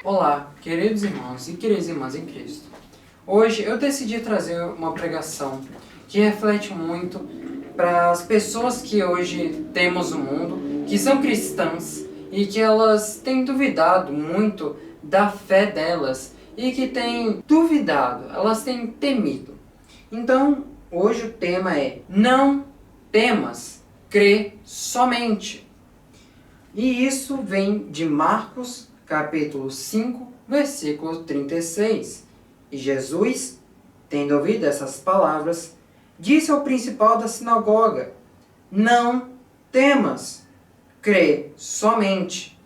Olá, queridos irmãos e queridas irmãs em Cristo. Hoje eu decidi trazer uma pregação que reflete muito para as pessoas que hoje temos no mundo, que são cristãs e que elas têm duvidado muito da fé delas e que têm duvidado, elas têm temido. Então, hoje o tema é: não temas, crê somente. E isso vem de Marcos, capítulo 5, versículo 36. E Jesus, tendo ouvido essas palavras, disse ao principal da sinagoga: não temas, crê somente.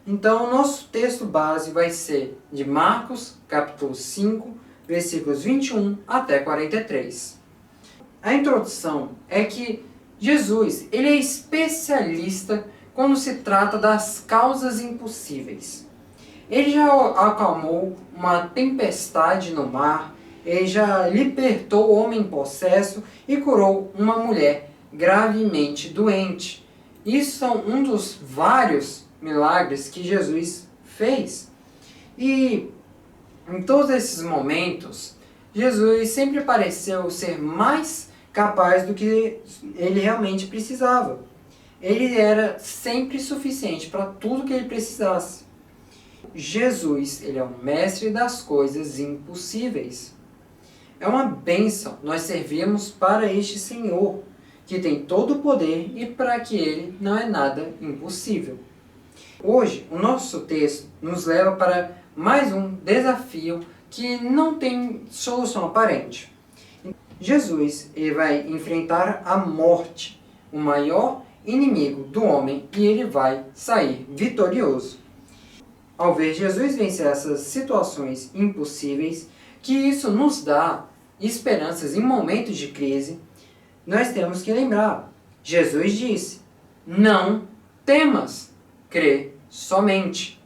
Então, o nosso texto base vai ser de Marcos, capítulo 5, versículos 21 até 43. A introdução é que Jesus ele é especialista quando se trata das causas impossíveis. Ele já acalmou uma tempestade no mar, ele já libertou o homem possesso e curou uma mulher gravemente doente. Isso são um dos vários milagres que Jesus fez. E em todos esses momentos, Jesus sempre pareceu ser mais capaz do que ele realmente precisava. Ele era sempre suficiente para tudo que ele precisasse. Jesus, ele é o mestre das coisas impossíveis. É uma bênção nós servirmos para este Senhor, que tem todo o poder e para que ele não é nada impossível. Hoje, o nosso texto nos leva para mais um desafio que não tem solução aparente. Jesus ele vai enfrentar a morte, o maior inimigo do homem, e ele vai sair vitorioso. Ao ver Jesus vencer essas situações impossíveis, que isso nos dá esperanças em momentos de crise, nós temos que lembrar, Jesus disse: não temas, crê somente.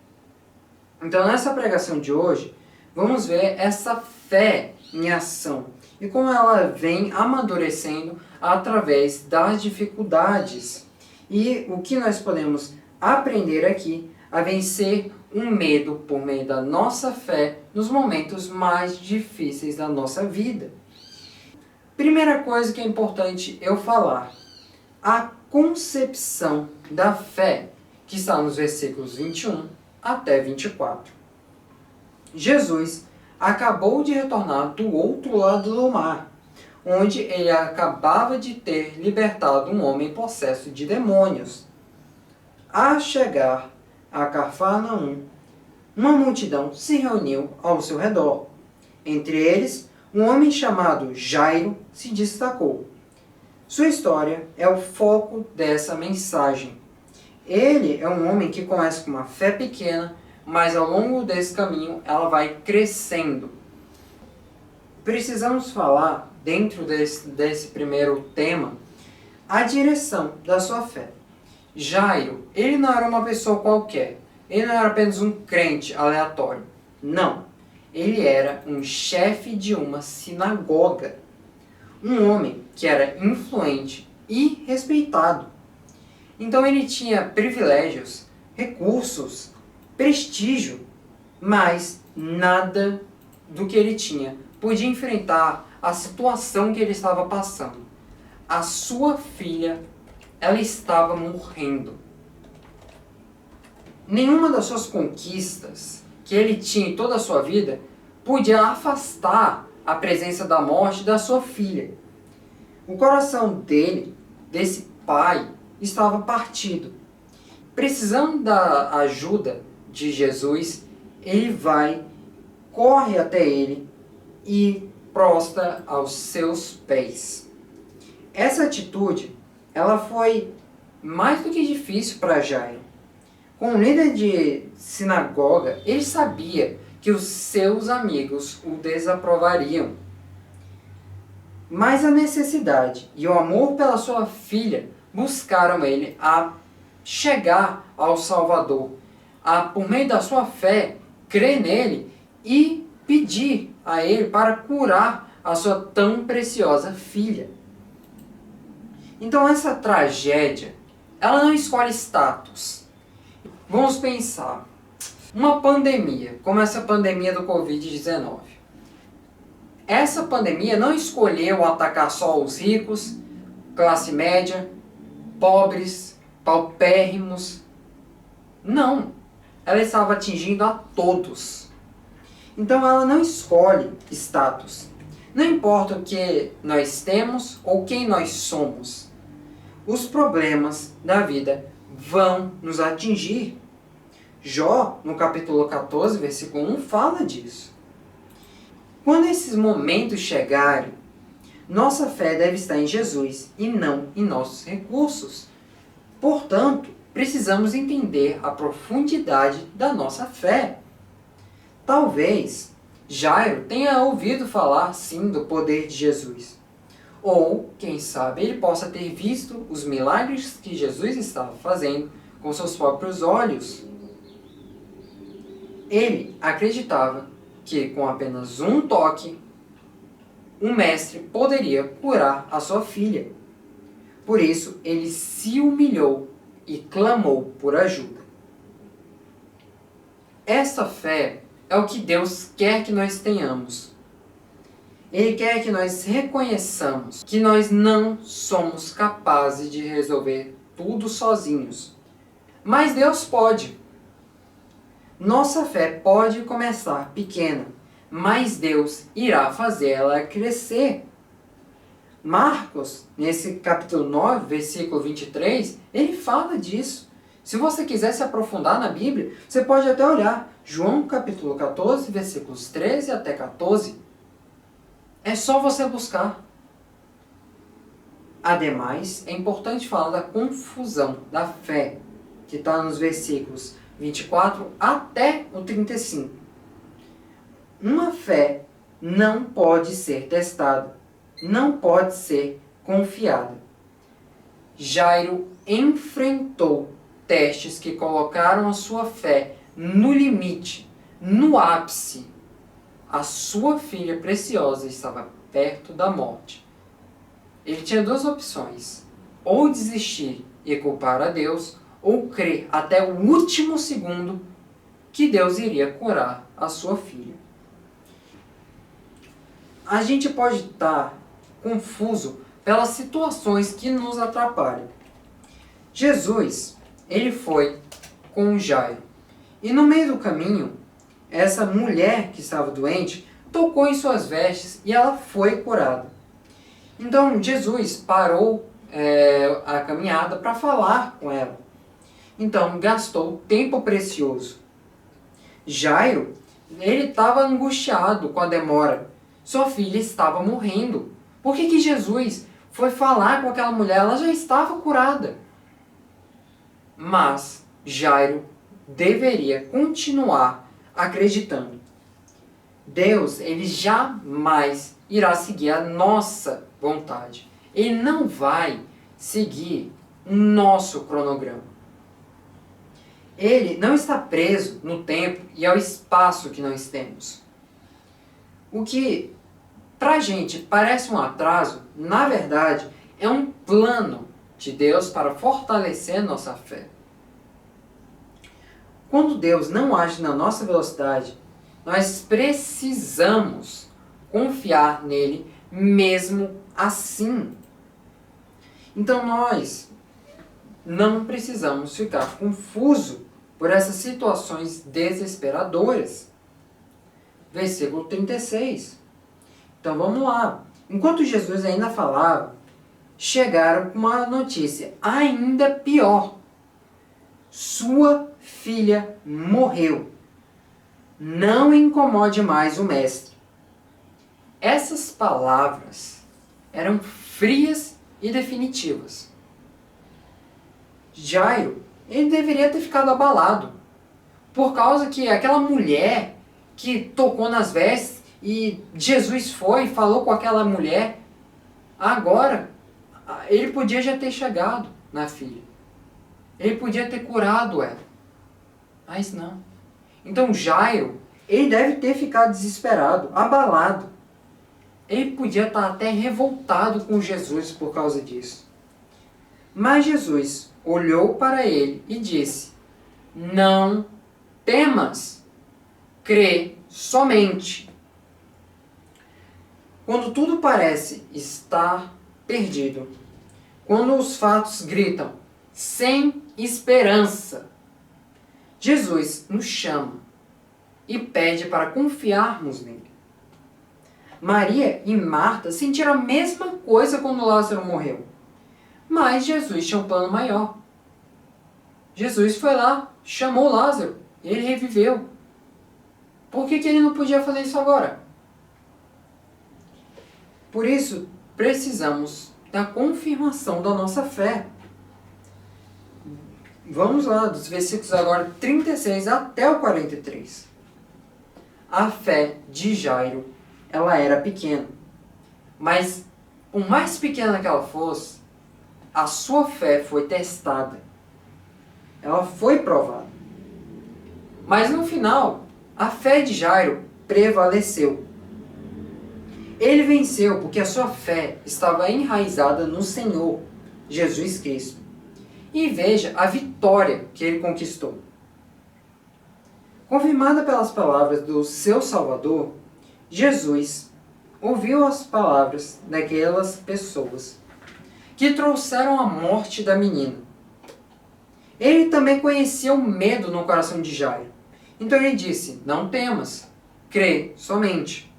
Então, nessa pregação de hoje, vamos ver essa fé em ação e como ela vem amadurecendo através das dificuldades. E o que nós podemos aprender aqui a vencer um medo por meio da nossa fé nos momentos mais difíceis da nossa vida. Primeira coisa que é importante eu falar: a concepção da fé, que está nos versículos 21 até 24. Jesus acabou de retornar do outro lado do mar, onde ele acabava de ter libertado um homem possesso de demônios. A chegar a Cafarnaum, uma multidão se reuniu ao seu redor. Entre eles, um homem chamado Jairo se destacou. Sua história é o foco dessa mensagem. Ele é um homem que começa com uma fé pequena, mas ao longo desse caminho ela vai crescendo. Precisamos falar, dentro desse primeiro tema, a direção da sua fé. Jairo, ele não era uma pessoa qualquer. Ele não era apenas um crente aleatório. Não. Ele era um chefe de uma sinagoga. Um homem que era influente e respeitado. Então ele tinha privilégios, recursos, prestígio, mas nada do que ele tinha podia enfrentar a situação que ele estava passando. A sua filha, ela estava morrendo. Nenhuma das suas conquistas que ele tinha em toda a sua vida podia afastar a presença da morte da sua filha. O coração dele, desse pai, estava partido. Precisando da ajuda de Jesus, ele corre até ele e prostra aos seus pés. Essa atitude, ela foi mais do que difícil para Jairo. Como líder de sinagoga, ele sabia que os seus amigos o desaprovariam. Mas a necessidade e o amor pela sua filha buscaram ele a chegar ao Salvador, a, por meio da sua fé, crer nele e pedir a ele para curar a sua tão preciosa filha. Então essa tragédia, ela não escolhe status. Vamos pensar, Uma pandemia, como essa pandemia do Covid-19. Essa pandemia não escolheu atacar só os ricos, classe média, pobres, paupérrimos. Não, ela estava atingindo a todos. Então ela não escolhe status. Não importa o que nós temos ou quem nós somos. Os problemas da vida vão nos atingir. Jó, no capítulo 14, versículo 1, fala disso. Quando esses momentos chegarem, nossa fé deve estar em Jesus e não em nossos recursos. Portanto, precisamos entender a profundidade da nossa fé. Talvez Jairo tenha ouvido falar sim do poder de Jesus. Ou, quem sabe, ele possa ter visto os milagres que Jesus estava fazendo com seus próprios olhos. Ele acreditava que com apenas um toque, o mestre poderia curar a sua filha. Por isso, ele se humilhou e clamou por ajuda. Essa fé é o que Deus quer que nós tenhamos. Ele quer que nós reconheçamos que nós não somos capazes de resolver tudo sozinhos. Mas Deus pode. Nossa fé pode começar pequena, mas Deus irá fazer ela crescer. Marcos, nesse capítulo 9, versículo 23, ele fala disso. Se você quiser se aprofundar na Bíblia, você pode até olhar João capítulo 14, versículos 13 até 14. É só você buscar. Ademais, é importante falar da confusão da fé, que está nos versículos 24 até o 35. Uma fé não pode ser testada, não pode ser confiada. Jairo enfrentou testes que colocaram a sua fé no limite, no ápice. A sua filha preciosa estava perto da morte. Ele tinha duas opções: ou desistir e culpar a Deus, ou crer até o último segundo que Deus iria curar a sua filha. A gente pode estar confuso pelas situações que nos atrapalham. Jesus, ele foi com Jairo. E no meio do caminho, essa mulher que estava doente tocou em suas vestes e ela foi curada. Então Jesus parou a caminhada para falar com ela. Então gastou tempo precioso. Jairo, ele estava angustiado com a demora. Sua filha estava morrendo. Por que Jesus foi falar com aquela mulher? Ela já estava curada. Mas Jairo deveria continuar acreditando. Deus, ele jamais irá seguir a nossa vontade. Ele não vai seguir o nosso cronograma. Ele não está preso no tempo e ao espaço que nós temos. O que pra gente parece um atraso, na verdade, é um plano de Deus para fortalecer nossa fé. Quando Deus não age na nossa velocidade, nós precisamos confiar nele mesmo assim. Então nós não precisamos ficar confusos por essas situações desesperadoras. Versículo 36. Então vamos lá. Enquanto Jesus ainda falava, chegaram com uma notícia ainda pior. Sua filha morreu. Não incomode mais o mestre. Essas palavras eram frias e definitivas. Jairo, ele deveria ter ficado abalado, por causa que aquela mulher que tocou nas vestes e Jesus foi e falou com aquela mulher, agora ele podia já ter chegado na filha. Ele podia ter curado ela. Mas não. Então Jairo, ele deve ter ficado desesperado, abalado. Ele podia estar até revoltado com Jesus por causa disso. Mas Jesus olhou para ele e disse: não temas, crê somente. Quando tudo parece estar perdido, quando os fatos gritam sem esperança, Jesus nos chama e pede para confiarmos nele. Maria e Marta sentiram a mesma coisa quando Lázaro morreu, mas Jesus tinha um plano maior. Jesus foi lá, chamou Lázaro, e ele reviveu. Por que ele não podia fazer isso agora? Por isso, precisamos da confirmação da nossa fé. Vamos lá, dos versículos agora 36 até o 43. A fé de Jairo, ela era pequena. Mas, por mais pequena que ela fosse, a sua fé foi testada. Ela foi provada. Mas no final, a fé de Jairo prevaleceu. Ele venceu porque a sua fé estava enraizada no Senhor, Jesus Cristo. E veja a vitória que ele conquistou. Confirmada pelas palavras do seu Salvador, Jesus ouviu as palavras daquelas pessoas que trouxeram a morte da menina. Ele também conhecia o medo no coração de Jairo. Então ele disse, não temas, crê somente.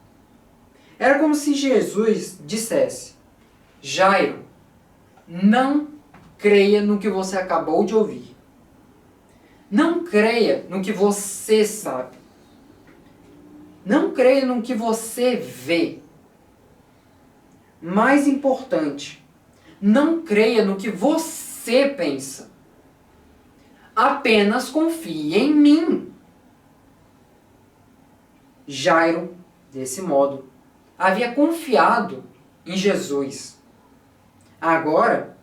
Era como se Jesus dissesse, Jairo, não creia no que você acabou de ouvir. Não creia no que você sabe. Não creia no que você vê. Mais importante, não creia no que você pensa. Apenas confie em mim. Jairo, desse modo, havia confiado em Jesus. Agora,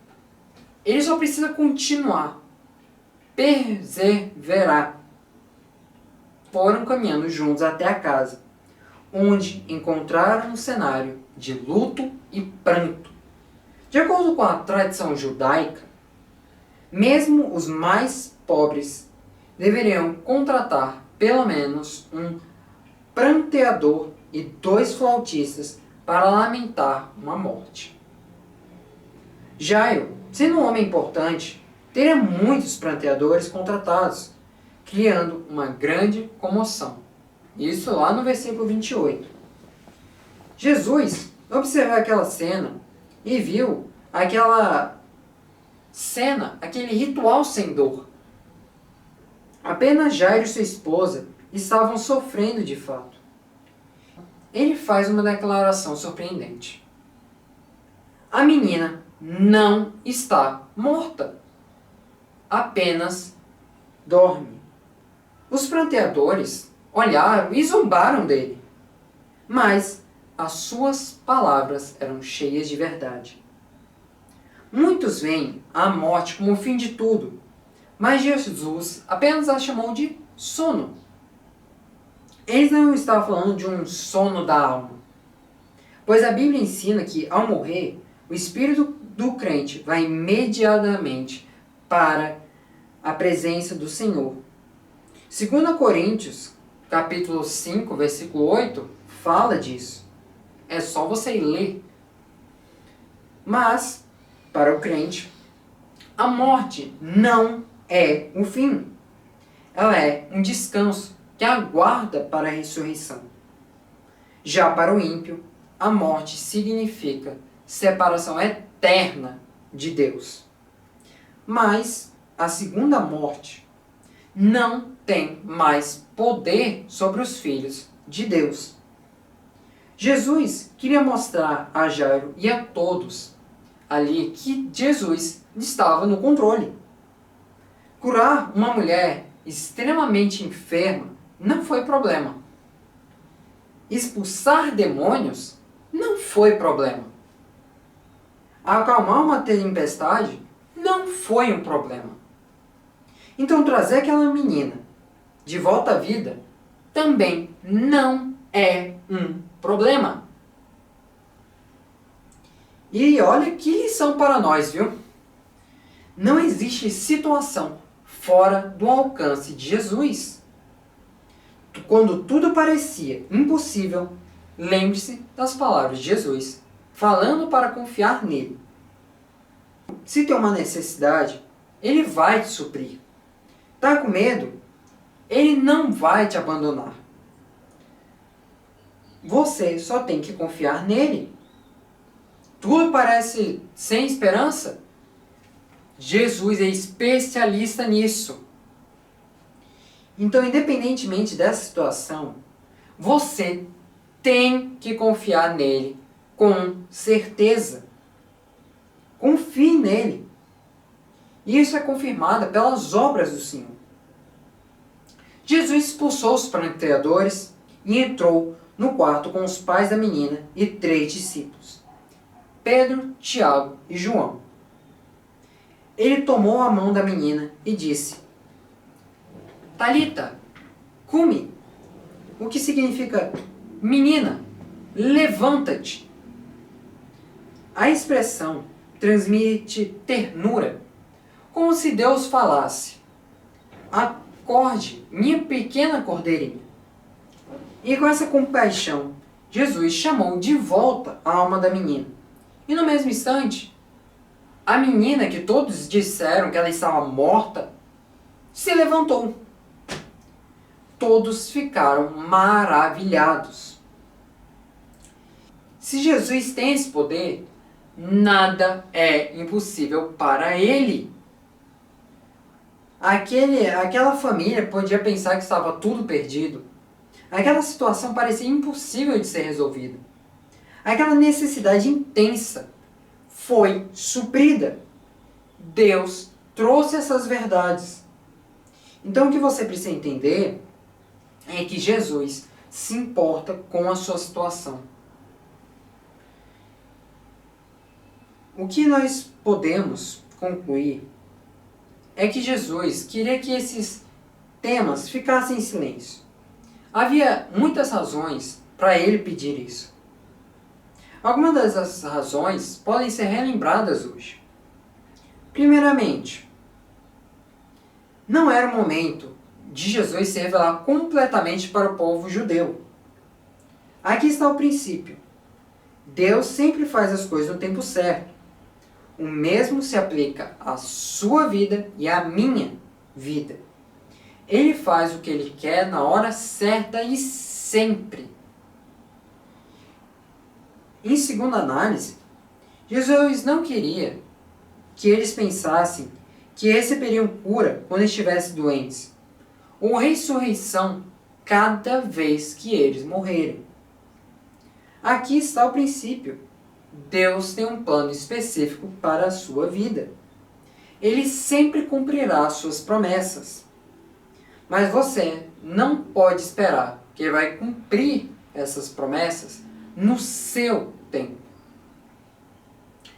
ele só precisa continuar, perseverar. Foram caminhando juntos até a casa, onde encontraram um cenário de luto e pranto. De acordo com a tradição judaica, mesmo os mais pobres deveriam contratar pelo menos um pranteador e 2 flautistas para lamentar uma morte. Jairo, sendo um homem importante, teria muitos pranteadores contratados, criando uma grande comoção. Isso lá no versículo 28. Jesus observou aquela cena e viu aquela cena, aquele ritual sem dor. Apenas Jairo e sua esposa estavam sofrendo de fato. Ele faz uma declaração surpreendente. A menina não está morta. Apenas dorme. Os pranteadores olharam e zombaram dele. Mas as suas palavras eram cheias de verdade. Muitos veem a morte como o fim de tudo, mas Jesus apenas a chamou de sono. Ele não estava falando de um sono da alma, pois a Bíblia ensina que, ao morrer, o espírito do crente vai imediatamente para a presença do Senhor. 2 Coríntios, capítulo 5, versículo 8, fala disso. É só você ler. Mas, para o crente, a morte não é o fim. Ela é um descanso que aguarda para a ressurreição. Já para o ímpio, a morte significa separação eterna de Deus. Mas a segunda morte não tem mais poder sobre os filhos de Deus. Jesus queria mostrar a Jairo e a todos ali que Jesus estava no controle. Curar uma mulher extremamente enferma não foi problema. Expulsar demônios não foi problema. Acalmar uma tempestade não foi um problema. Então trazer aquela menina de volta à vida também não é um problema. E olha que lição para nós, viu? Não existe situação fora do alcance de Jesus. quando tudo parecia impossível, lembre-se das palavras de Jesus, falando para confiar nele. Se tem uma necessidade, ele vai te suprir. Tá com medo? Ele não vai te abandonar. Você só tem que confiar nele. Tudo parece sem esperança? Jesus é especialista nisso. Então, independentemente dessa situação, você tem que confiar nele com certeza. Confie nele. E isso é confirmado pelas obras do Senhor. Jesus expulsou os pranteadores e entrou no quarto com os pais da menina e 3 discípulos, Pedro, Tiago e João. Ele tomou a mão da menina e disse: Talita, cumi, o que significa: menina, levanta-te. A expressão transmite ternura, como se Deus falasse: acorde, minha pequena cordeirinha. E com essa compaixão, Jesus chamou de volta a alma da menina. E no mesmo instante, a menina, que todos disseram que ela estava morta, se levantou. Todos ficaram maravilhados. Se Jesus tem esse poder, nada é impossível para ele. Aquela família podia pensar que estava tudo perdido. Aquela situação parecia impossível de ser resolvida. Aquela necessidade intensa foi suprida. Deus trouxe essas verdades. Então o que você precisa entender é que Jesus se importa com a sua situação. O que nós podemos concluir é que Jesus queria que esses temas ficassem em silêncio. Havia muitas razões para ele pedir isso. Algumas dessas razões podem ser relembradas hoje. Primeiramente, não era o momento de Jesus se revelar completamente para o povo judeu. Aqui está o princípio. Deus sempre faz as coisas no tempo certo. O mesmo se aplica à sua vida e à minha vida. Ele faz o que ele quer na hora certa e sempre. Em segunda análise, Jesus não queria que eles pensassem que receberiam cura quando estivessem doentes, ou ressurreição cada vez que eles morrerem. Aqui está o princípio. Deus tem um plano específico para a sua vida. Ele sempre cumprirá suas promessas. Mas você não pode esperar que ele vai cumprir essas promessas no seu tempo.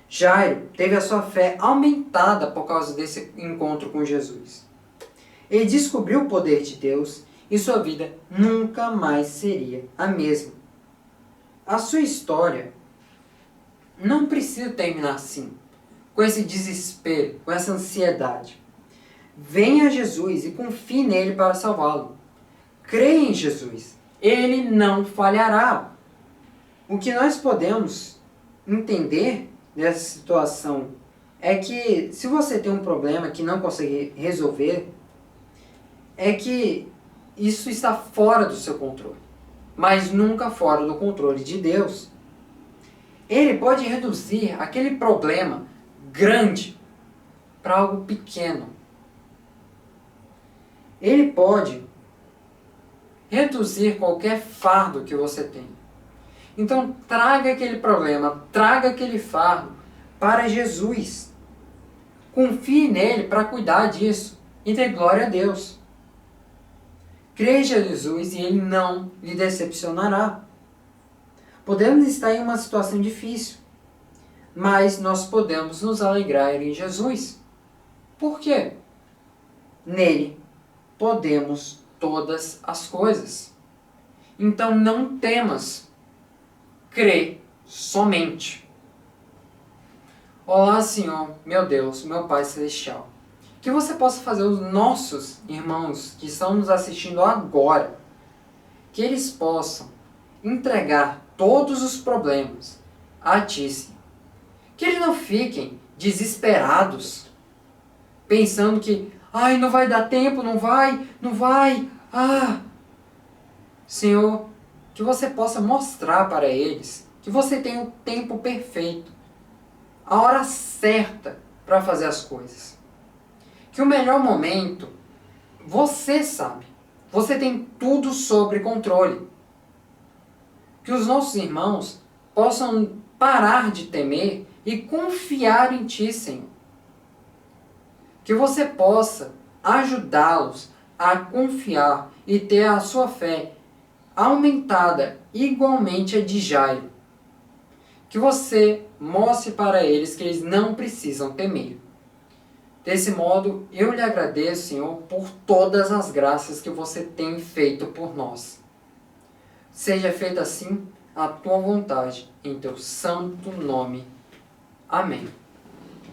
Jairo teve a sua fé aumentada por causa desse encontro com Jesus. Ele descobriu o poder de Deus e sua vida nunca mais seria a mesma. A sua história não precisa terminar assim, com esse desespero, com essa ansiedade. Venha a Jesus e confie nele para salvá-lo. Creia em Jesus. Ele não falhará. O que nós podemos entender dessa situação é que se você tem um problema que não consegue resolver, é que isso está fora do seu controle, mas nunca fora do controle de Deus. Ele pode reduzir aquele problema grande para algo pequeno. Ele pode reduzir qualquer fardo que você tem. Então traga aquele problema, traga aquele fardo para Jesus. Confie nele para cuidar disso e dê glória a Deus. Creia em Jesus e ele não lhe decepcionará. Podemos estar em uma situação difícil, mas nós podemos nos alegrar em Jesus. Por quê? Nele podemos todas as coisas. Então não temas, crê somente. Olá, Senhor, meu Deus, meu Pai Celestial. Que você possa fazer os nossos irmãos que estão nos assistindo agora que eles possam entregar todos os problemas a Ti, Senhor. Que eles não fiquem desesperados, pensando que, ai, não vai dar tempo, não vai, Senhor, que você possa mostrar para eles que você tem o tempo perfeito, a hora certa para fazer as coisas. Que o melhor momento, você sabe, você tem tudo sob controle. Que os nossos irmãos possam parar de temer e confiar em Ti, Senhor. Que você possa ajudá-los a confiar e ter a sua fé aumentada igualmente a de Jairo. Que você mostre para eles que eles não precisam temer. Desse modo, eu lhe agradeço, Senhor, por todas as graças que você tem feito por nós. Seja feita assim a Tua vontade, em Teu santo nome. Amém.